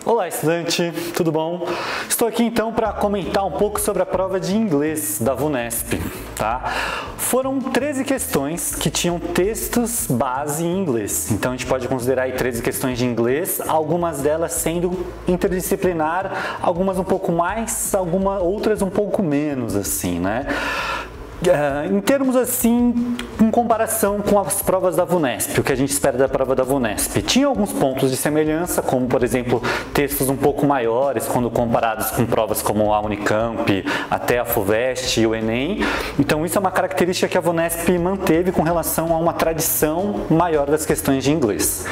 Olá, estudante, tudo bom? Estou aqui então para comentar um pouco sobre a prova de inglês da VUNESP, tá? Foram 13 questões que tinham textos base em inglês, então a gente pode considerar aí 13 questões de inglês, algumas delas sendo interdisciplinar, algumas um pouco mais, outras um pouco menos, assim, né? Em termos assim, em comparação com as provas da VUNESP, o que a gente espera da prova da VUNESP, tinha alguns pontos de semelhança, como por exemplo, textos um pouco maiores quando comparados com provas como a Unicamp, até a FUVEST e o Enem. Então isso é uma característica que a VUNESP manteve com relação a uma tradição maior das questões de inglês.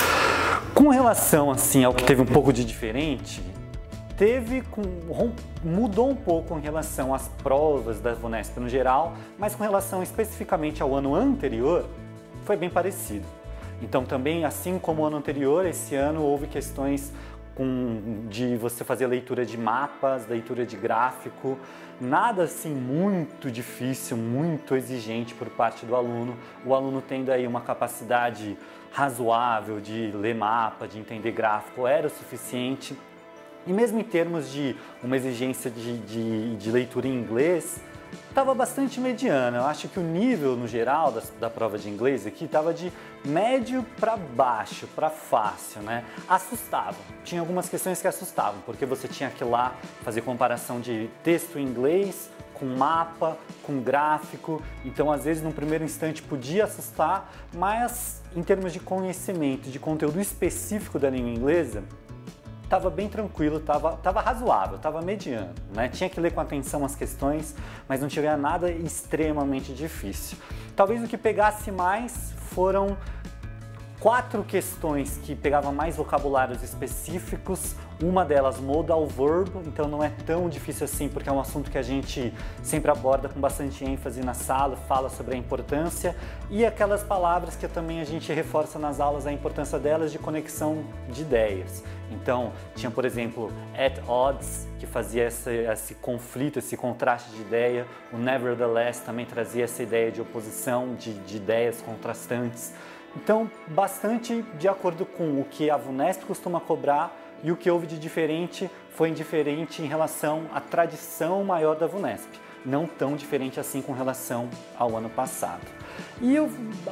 Com relação assim ao que teve um pouco de diferente, mudou um pouco em relação às provas da VUNESP no geral, mas com relação especificamente ao ano anterior, foi bem parecido. Então também, assim como o ano anterior, esse ano houve questões de você fazer leitura de mapas, leitura de gráfico, nada assim muito difícil, muito exigente por parte do aluno, o aluno tendo aí uma capacidade razoável de ler mapa, de entender gráfico, era o suficiente. E mesmo em termos de uma exigência de leitura em inglês, estava bastante mediana. Eu acho que o nível, no geral, da prova de inglês aqui estava de médio para baixo, para fácil, né? Assustava. Tinha algumas questões que assustavam, porque você tinha que ir lá fazer comparação de texto em inglês com mapa, com gráfico. Então, às vezes, no primeiro instante podia assustar, mas em termos de conhecimento, de conteúdo específico da língua inglesa, estava bem tranquilo, estava razoável, estava mediano, né? Tinha que ler com atenção as questões, mas não tinha nada extremamente difícil. Talvez o que pegasse mais foram 4 questões que pegavam mais vocabulários específicos, uma delas modal verb, então não é tão difícil assim, porque é um assunto que a gente sempre aborda com bastante ênfase na sala, fala sobre a importância, e aquelas palavras que também a gente reforça nas aulas a importância delas de conexão de ideias. Então, tinha, por exemplo, at odds, que fazia esse conflito, esse contraste de ideia, o nevertheless também trazia essa ideia de oposição, de ideias contrastantes. Então, bastante de acordo com o que a VUNESP costuma cobrar, e o que houve de diferente foi indiferente em relação à tradição maior da VUNESP, não tão diferente assim com relação ao ano passado. E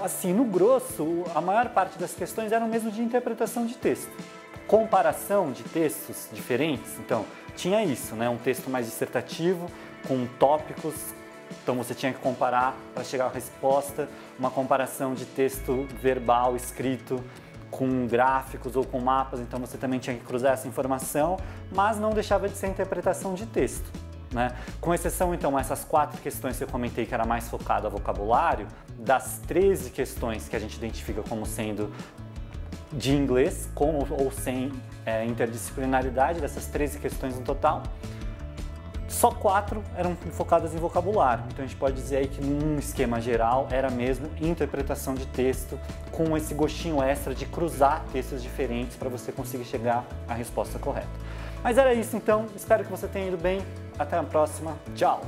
assim, no grosso, a maior parte das questões eram mesmo de interpretação de texto. Comparação de textos diferentes, então tinha isso, né? Um texto mais dissertativo, com tópicos. Então você tinha que comparar para chegar à resposta, uma comparação de texto verbal escrito com gráficos ou com mapas, então você também tinha que cruzar essa informação, mas não deixava de ser interpretação de texto, né? Com exceção então essas 4 questões que eu comentei que era mais focado a vocabulário, das 13 questões que a gente identifica como sendo de inglês, com ou sem interdisciplinaridade, dessas 13 questões no total, só 4 eram focadas em vocabulário, então a gente pode dizer aí que num esquema geral era mesmo interpretação de texto com esse gostinho extra de cruzar textos diferentes para você conseguir chegar à resposta correta. Mas era isso então, espero que você tenha ido bem, até a próxima, tchau!